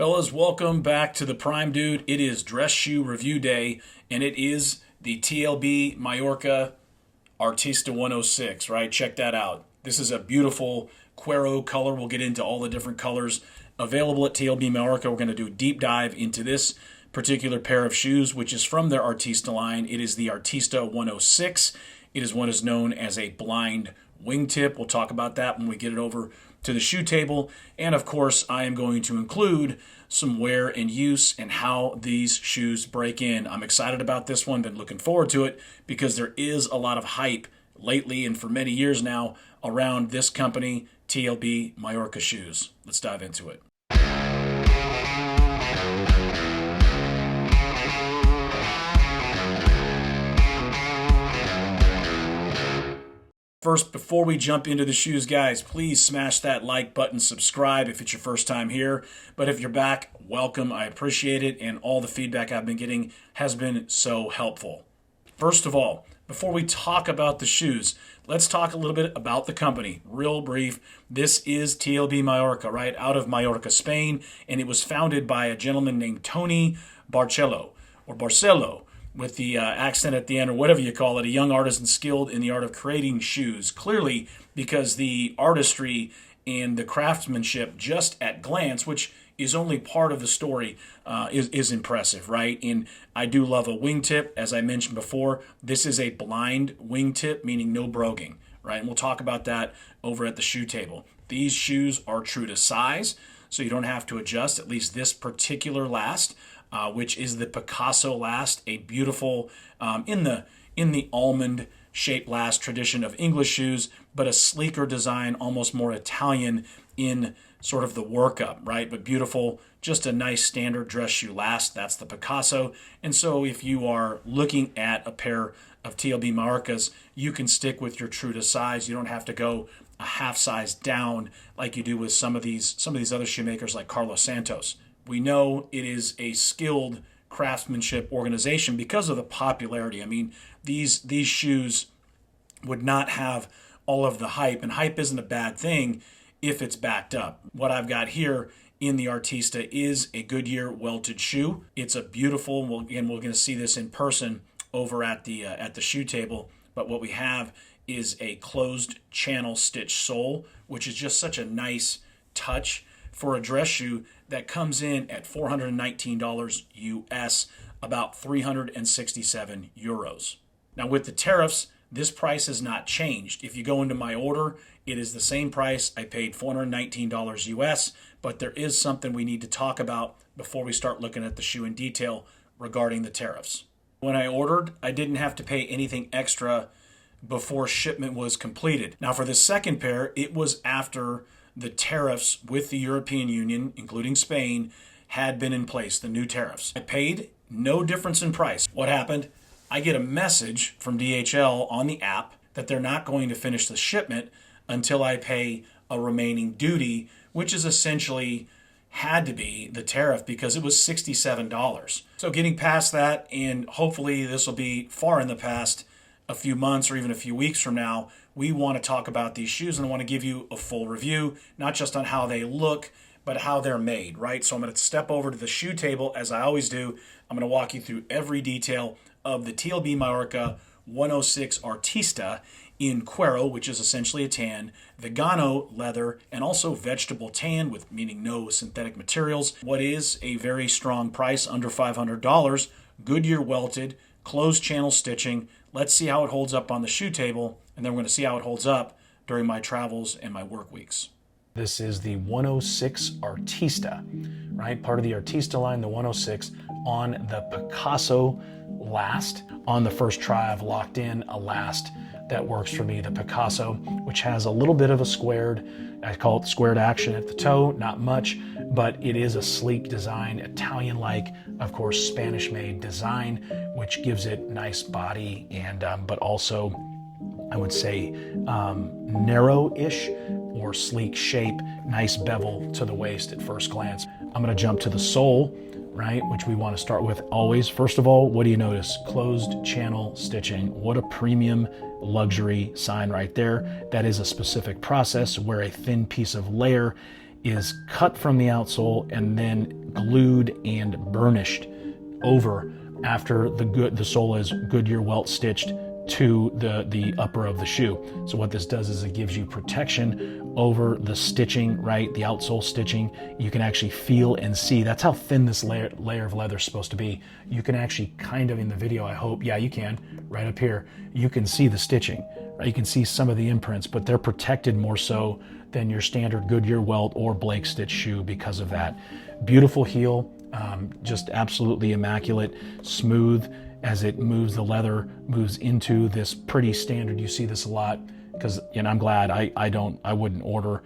Fellas, welcome back to the Prime Dude. It is dress shoe review day, and it is the TLB Mallorca Artista 106, right? Check that out. This is a beautiful Cuero color. We'll get into all the different colors available at TLB Mallorca. We're going to do a deep dive into this particular pair of shoes, which is from their Artista line. It is the Artista 106. It is what is known as a blind wingtip. We'll talk about that when we get it over to the shoe table. And of course, I am going to include some wear and use and how these shoes break in. I'm excited about this one, been looking forward to it because there is a lot of hype lately and for many years now around this company, TLB Mallorca shoes. Let's dive into it. First, before we jump into the shoes, guys, please smash that like button, subscribe if it's your first time here. But if you're back, welcome. I appreciate it, and all the feedback I've been getting has been so helpful. First of all, before we talk about the shoes, let's talk a little bit about the company. Real brief, this is TLB Mallorca, right, out of Mallorca, Spain, and it was founded by a gentleman named Tony Barcelo, with the accent at the end, or whatever you call it, a young artisan skilled in the art of creating shoes. Clearly, because the artistry and the craftsmanship, just at glance, which is only part of the story, is impressive, right? And I do love a wingtip. As I mentioned before, this is a blind wingtip, meaning no broguing, right? And we'll talk about that over at the shoe table. These shoes are true to size, so you don't have to adjust, at least this particular last, which is the Picasso last, a beautiful, in the almond-shaped last tradition of English shoes, but a sleeker design, almost more Italian in sort of the workup, right? But beautiful, just a nice standard dress shoe last. That's the Picasso. And so if you are looking at a pair of TLB Mallorcas, you can stick with your true to size. You don't have to go a half size down like you do with some of these other shoemakers like Carlos Santos. We know it is a skilled craftsmanship organization because of the popularity. I mean, these shoes would not have all of the hype, and hype isn't a bad thing if it's backed up. What I've got here in the Artista is a Goodyear welted shoe. It's a beautiful, we're going to see this in person over at the shoe table, but what we have is a closed channel stitch sole, which is just such a nice touch for a dress shoe that comes in at $419 US, about 367 euros. Now with the tariffs, this price has not changed. If you go into my order, it is the same price. I paid $419 US, but there is something we need to talk about before we start looking at the shoe in detail regarding the tariffs. When I ordered, I didn't have to pay anything extra before shipment was completed. Now for the second pair, it was after the tariffs with the European Union, including Spain, had been in place, the new tariffs. I paid no difference in price. What happened? I get a message from DHL on the app that they're not going to finish the shipment until I pay a remaining duty, which is essentially had to be the tariff because it was $67. So getting past that, and hopefully this will be far in the past, a few months or even a few weeks from now, we want to talk about these shoes and I want to give you a full review, not just on how they look, but how they're made, right? So I'm going to step over to the shoe table as I always do. I'm going to walk you through every detail of the TLB Mallorca 106 Artista in Cuero, which is essentially a tan, Vegano leather, and also vegetable tan, with meaning no synthetic materials. What is a very strong price, under $500, Goodyear welted, closed channel stitching. Let's see how it holds up on the shoe table, and then we're going to see how it holds up during my travels and my work weeks. This is the 106 Artista, right? Part of the Artista line, the 106, on the Picasso last. On the first try, I've locked in a last that works for me, the Picasso, which has a little bit of a squared, I call it squared action at the toe, not much, but it is a sleek design, Italian-like, of course, Spanish-made design, which gives it nice body and, but also, I would say, narrow-ish or sleek shape, nice bevel to the waist at first glance. I'm gonna jump to the sole, right, which we want to start with always. First of all, what do you notice? Closed channel stitching. What a premium luxury sign right there. That is a specific process where a thin piece of layer is cut from the outsole and then glued and burnished over after the sole is Goodyear welt stitched to the upper of the shoe. So what this does is it gives you protection over the stitching, right? The outsole stitching. You can actually feel and see. That's how thin this layer of leather is supposed to be. You can actually kind of, in the video, I hope, yeah, you can, right up here, you can see the stitching, right? You can see some of the imprints, but they're protected more so than your standard Goodyear welt or Blake stitch shoe because of that. Beautiful heel, just absolutely immaculate, smooth as it moves, the leather moves into this pretty standard. You see this a lot because, and I'm glad I wouldn't order,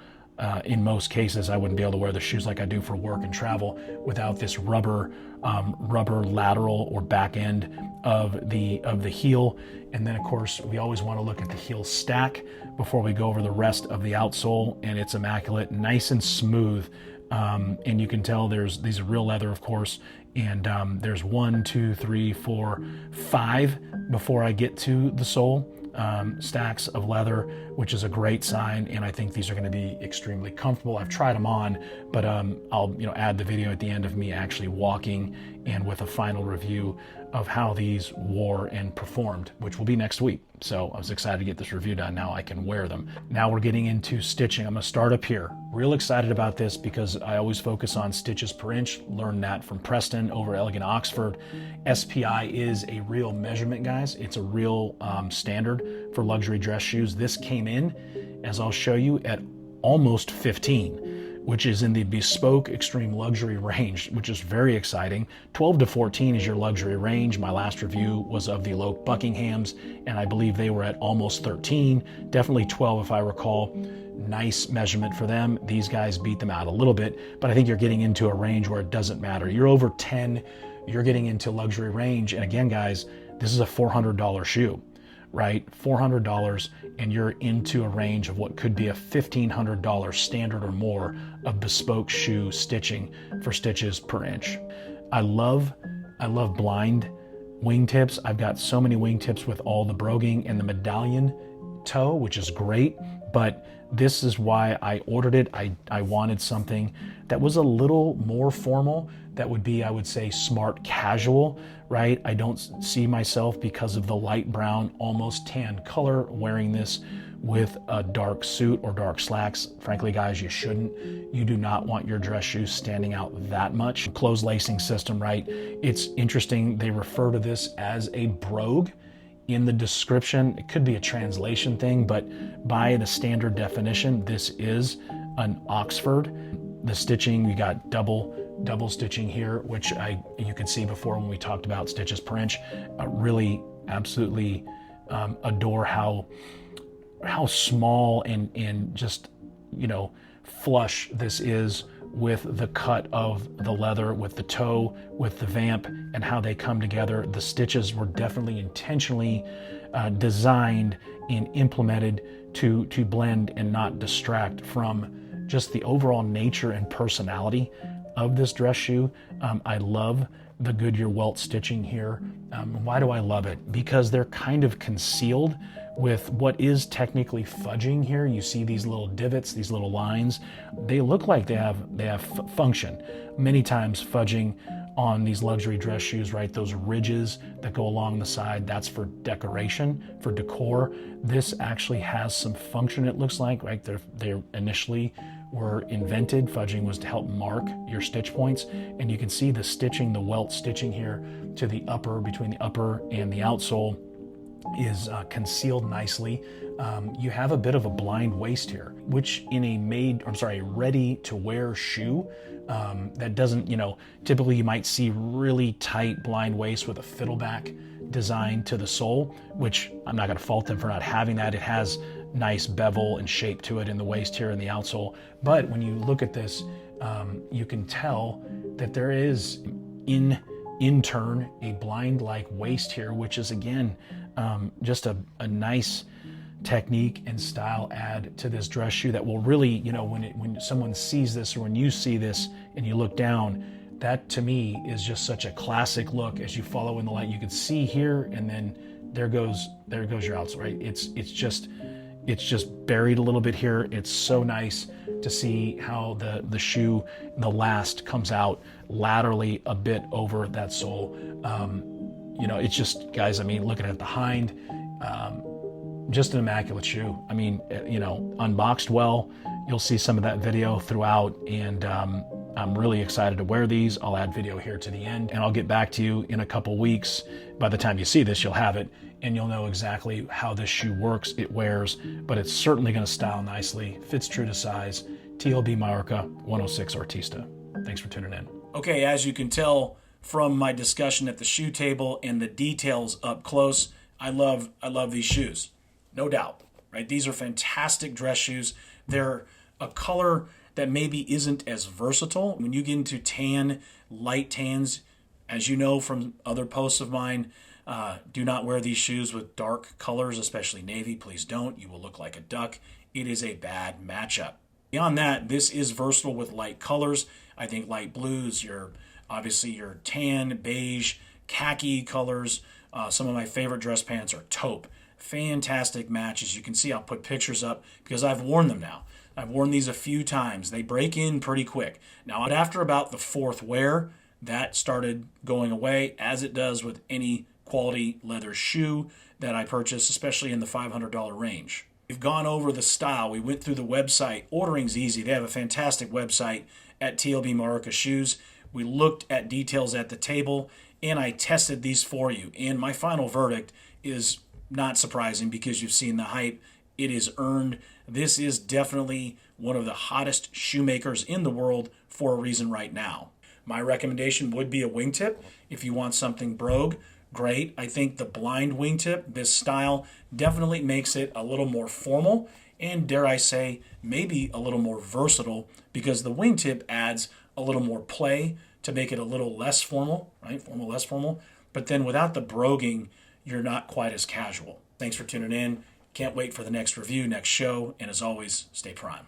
in most cases, I wouldn't be able to wear the shoes like I do for work and travel without this rubber lateral or back end of the heel. And then of course, we always want to look at the heel stack before we go over the rest of the outsole, and it's immaculate, nice and smooth. And you can tell these are real leather, of course, and there's 1, 2, 3, 4, 5 before I get to the sole, stacks of leather, which is a great sign, and I think these are going to be extremely comfortable. I've tried them on, but I'll add the video at the end of me actually walking and with a final review of how these wore and performed, which will be next week. So I was excited to get this review done. Now I can wear them. Now we're getting into stitching. I'm going to start up here. Real excited about this because I always focus on stitches per inch. Learned that from Preston over Elegant Oxford. SPI is a real measurement, guys. It's a real standard for luxury dress shoes. This came in, as I'll show you, at almost 15. Which is in the bespoke extreme luxury range, which is very exciting. 12 to 14 is your luxury range. My last review was of the Loke Buckinghams, and I believe they were at almost 13, definitely 12 if I recall. Nice measurement for them. These guys beat them out a little bit, but I think you're getting into a range where it doesn't matter. You're over 10, you're getting into luxury range. And again, guys, this is a $400 shoe, right? $400, and you're into a range of what could be a $1,500 standard or more of bespoke shoe stitching for stitches per inch. I love blind wingtips. I've got so many wingtips with all the broguing and the medallion toe, which is great, but this is why I ordered it. I wanted something that was a little more formal, that would be, I would say, smart casual, right? I don't see myself, because of the light brown, almost tan color, wearing this with a dark suit or dark slacks. Frankly, guys, you shouldn't. You do not want your dress shoes standing out that much. Closed lacing system, right? It's interesting. They refer to this as a brogue in the description. It could be a translation thing, but by the standard definition, this is an Oxford. The stitching, we got double stitching here, which you could see before when we talked about stitches per inch. Really absolutely adore how small and just flush this is with the cut of the leather, with the toe, with the vamp, and how they come together. The stitches were definitely intentionally designed and implemented to blend and not distract from just the overall nature and personality of this dress shoe. I love the Goodyear welt stitching here. Why do I love it? Because they're kind of concealed with what is technically fudging here. You see these little divots, these little lines. They look like they have function. Many times fudging on these luxury dress shoes, right? Those ridges that go along the side, that's for decoration, for decor. This actually has some function, it looks like, right? They initially were invented. Fudging was to help mark your stitch points. And you can see the stitching, the welt stitching here to the upper, between the upper and the outsole, is concealed nicely. You have a bit of a blind waist here, which in a ready to wear shoe, that doesn't, typically you might see really tight blind waist with a fiddleback design to the sole, which I'm not going to fault them for not having that. It has nice bevel and shape to it in the waist here in the outsole. But when you look at this, you can tell that there is in turn a blind-like waist here, which is again just a nice technique and style add to this dress shoe that will really, when someone sees this, or when you see this and you look down, that to me is just such a classic look. As you follow in the light, you can see here, and then there goes your outsole, right? It's just buried a little bit here. It's so nice to see how the shoe, the last, comes out laterally a bit over that sole. You know, it's just, guys, I mean, looking at the hind, just an immaculate shoe. I mean, you know, unboxed well. You'll see some of that video throughout, and I'm really excited to wear these. I'll add video here to the end, and I'll get back to you in a couple weeks. By the time you see this, you'll have it, and you'll know exactly how this shoe works, it wears, but it's certainly going to style nicely, fits true to size. TLB Mallorca 106 Artista. Thanks for tuning in. Okay, as you can tell from my discussion at the shoe table and the details up close, I love these shoes, no doubt, right? These are fantastic dress shoes. They're a color that maybe isn't as versatile. When you get into tan, light tans, as you know from other posts of mine, do not wear these shoes with dark colors, especially navy. Please don't. You will look like a duck. It is a bad matchup. Beyond that, this is versatile with light colors. I think light blues, obviously your tan, beige, khaki colors. Some of my favorite dress pants are taupe. Fantastic matches. You can see I'll put pictures up because I've worn them now. I've worn these a few times. They break in pretty quick. Now, after about the fourth wear, that started going away, as it does with any quality leather shoe that I purchase, especially in the $500 range. We've gone over the style. We went through the website. Ordering's easy. They have a fantastic website at TLB Mallorca Shoes. We looked at details at the table, and I tested these for you. And my final verdict is not surprising because you've seen the hype. It is earned. This is definitely one of the hottest shoemakers in the world for a reason right now. My recommendation would be a wingtip. If you want something brogue, great. I think the blind wingtip, this style, definitely makes it a little more formal and, dare I say, maybe a little more versatile, because the wingtip adds a little more play to make it a little less formal, right? Formal, less formal. But then without the broguing, you're not quite as casual. Thanks for tuning in. Can't wait for the next review, next show, and as always, stay prime.